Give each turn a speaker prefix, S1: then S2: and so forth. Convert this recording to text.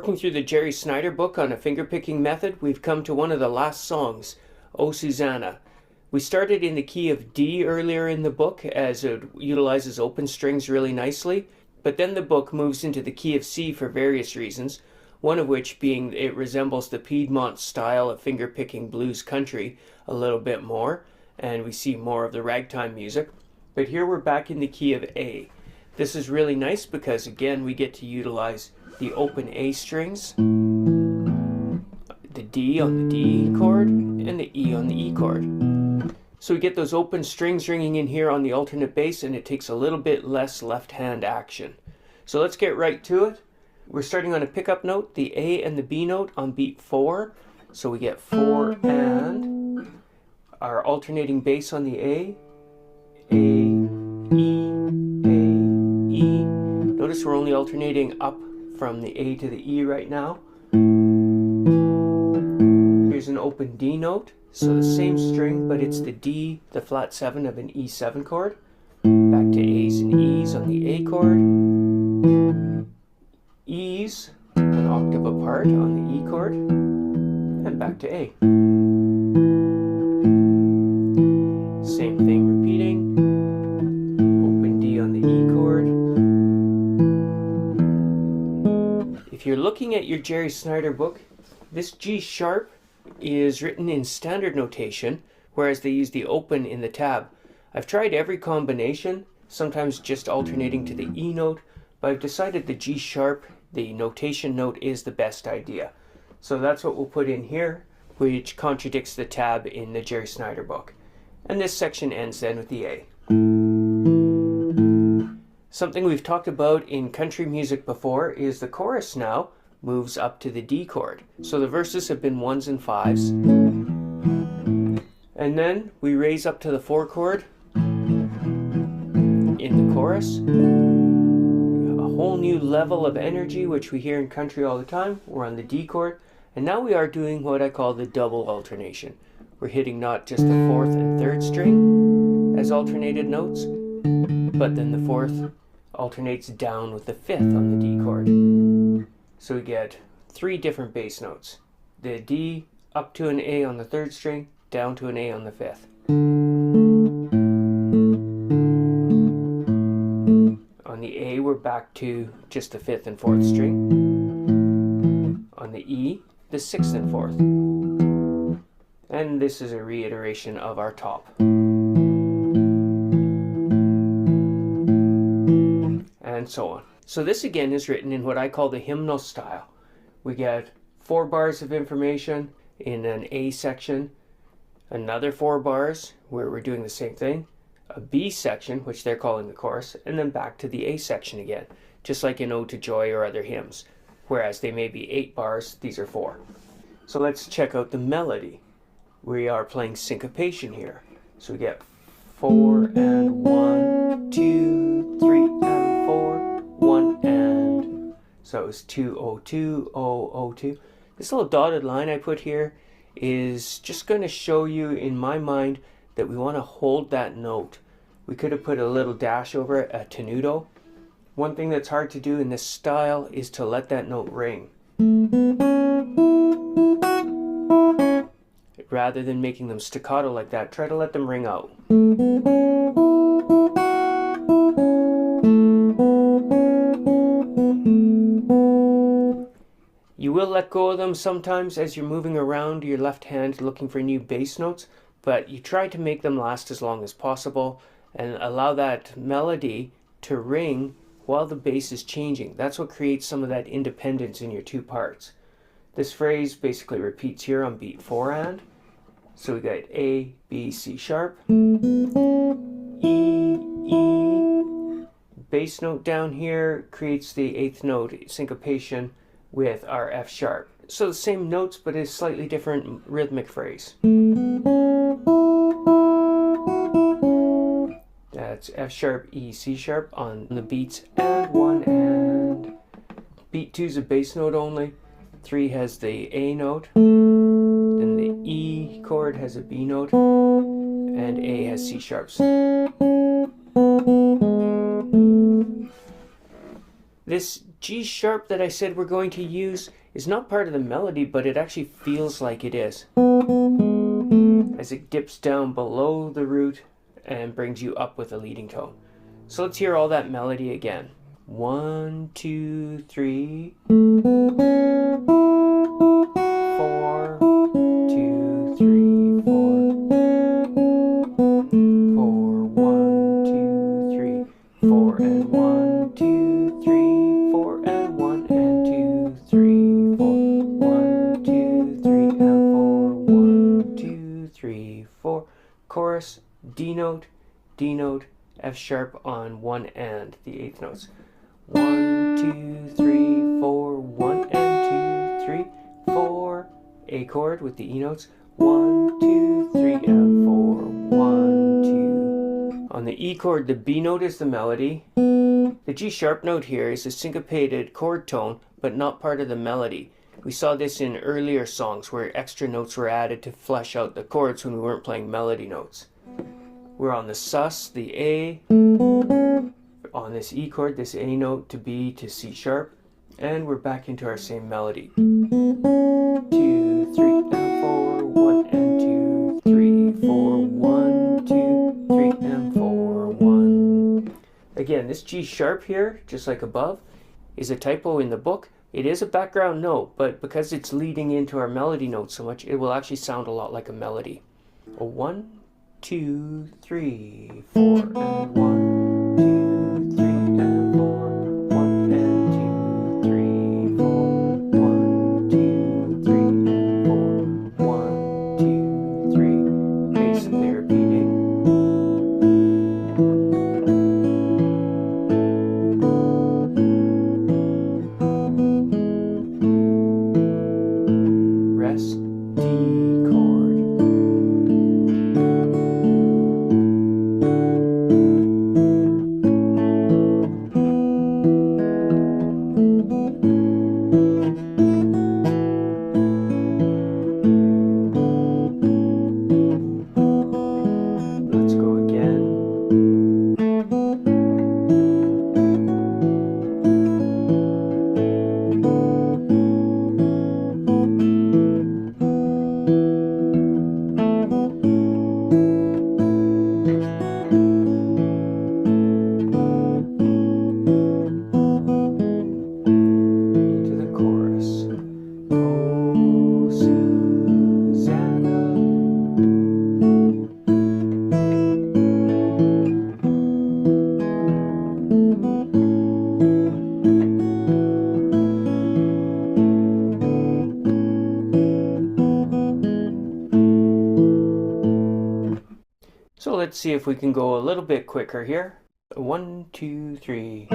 S1: Working through the Jerry Snyder book on a fingerpicking method, we've come to one of the last songs, "Oh Susanna." We started in the key of D earlier in the book as it utilizes open strings really nicely, but then the book moves into the key of C for various reasons, one of which being it resembles the Piedmont style of fingerpicking blues country a little bit more, and we see more of the ragtime music. But here we're back in the key of A. This is really nice because again we get to utilize the open A strings, the D on the D chord, and the E on the E chord. So we get those open strings ringing in here on the alternate bass, and it takes a little bit less left hand action. So let's get right to it. We're starting on a pickup note, the A and the B note on beat 4. So we get 4 and our alternating bass on the A, E. Notice we're only alternating up from the A to the E right now. Here's an open D note, so the same string, but it's the D, the flat 7 of an E7 chord. Back to A's and E's on the A chord. E's, an octave apart on the E chord. And back to A. Same thing repeating. Open D on the E chord. If you're looking at your Jerry Snyder book, this G sharp is written in standard notation, whereas they use the open in the tab. I've tried every combination, sometimes just alternating to the E note, but I've decided the G sharp, the notation note, is the best idea. So that's what we'll put in here, which contradicts the tab in the Jerry Snyder book. And this section ends then with the A. Something we've talked about in country music before is the chorus now moves up to the D chord. So the verses have been 1s and 5s. And then we raise up to the 4 chord in the chorus. A whole new level of energy, which we hear in country all the time. We're on the D chord. And now we are doing what I call the double alternation. We're hitting not just the 4th and 3rd string as alternated notes, but then the 4th alternates down with the 5th on the D chord. So we get 3 different bass notes. The D up to an A on the 3rd string, down to an A on the 5th. On the A we're back to just the 5th and 4th string. On the E, the 6th and 4th. And this is a reiteration of our top. And so on. So this again is written in what I call the hymnal style. We get 4 bars of information in an A section, another 4 bars where we're doing the same thing, a B section, which they're calling the chorus, and then back to the A section again, just like in Ode to Joy or other hymns. Whereas they may be 8 bars, these are 4. So let's check out the melody. We are playing syncopation here. So we get 4 and 1, 2, 3 and 4, 1 and. So it was 202, 002. This little dotted line I put here is just going to show you in my mind that we want to hold that note. We could have put a little dash over it, a tenuto. One thing that's hard to do in this style is to let that note ring. Rather than making them staccato like that, try to let them ring out. You will let go of them sometimes as you're moving around your left hand looking for new bass notes, but you try to make them last as long as possible and allow that melody to ring while the bass is changing. That's what creates some of that independence in your 2 parts. This phrase basically repeats here on beat 4 and. So we got A, B, C sharp, E, E. Bass note down here creates the 8th note syncopation with our F sharp. So the same notes, but a slightly different rhythmic phrase. That's F sharp, E, C sharp on the beats and 1 and. Beat 2 is a bass note only. 3 has the A note. Then the E chord has a B note. And A has C sharps. This G sharp that I said we're going to use is not part of the melody, but it actually feels like it is, as it dips down below the root and brings you up with a leading tone. So let's hear all that melody again. 1, 2, 3, 4, 2, 3, 4, 1, 2, 3, 4, and 1, 2, 3, 4, and 1, and 2, 3, 4, 1, 2, 3, and 4, 1, 2, 3, 4. Chorus, D note, D note, F sharp on 1 and the 8th notes. 1, 2, 3, 4, 1 and 2, 3, 4. A chord with the E notes. 1, 2, 3, and 4. 1, 2. On the E chord, the B note is the melody. The G sharp note here is a syncopated chord tone, but not part of the melody. We saw this in earlier songs where extra notes were added to flesh out the chords when we weren't playing melody notes. We're on the sus, the A, on this E chord, this A note to B to C sharp, and we're back into our same melody. 2, 3, and 4, 1 and 2, 3, 4, 1, 2, 3, and 4, 1. Again, this G sharp here, just like above, is a typo in the book. It is a background note, but because it's leading into our melody note so much, it will actually sound a lot like a melody. 1, 2, 3, 4, and 1, 2, 3, and 4, 1 and 2, 3, 4, 1, 2, 3, and 4, 1, 2, 3. Basically repeating. Rest, D chord. Let's go again. Into the chorus. Oh, Susanna. So let's see if we can go a little bit quicker here. 1, 2, 3.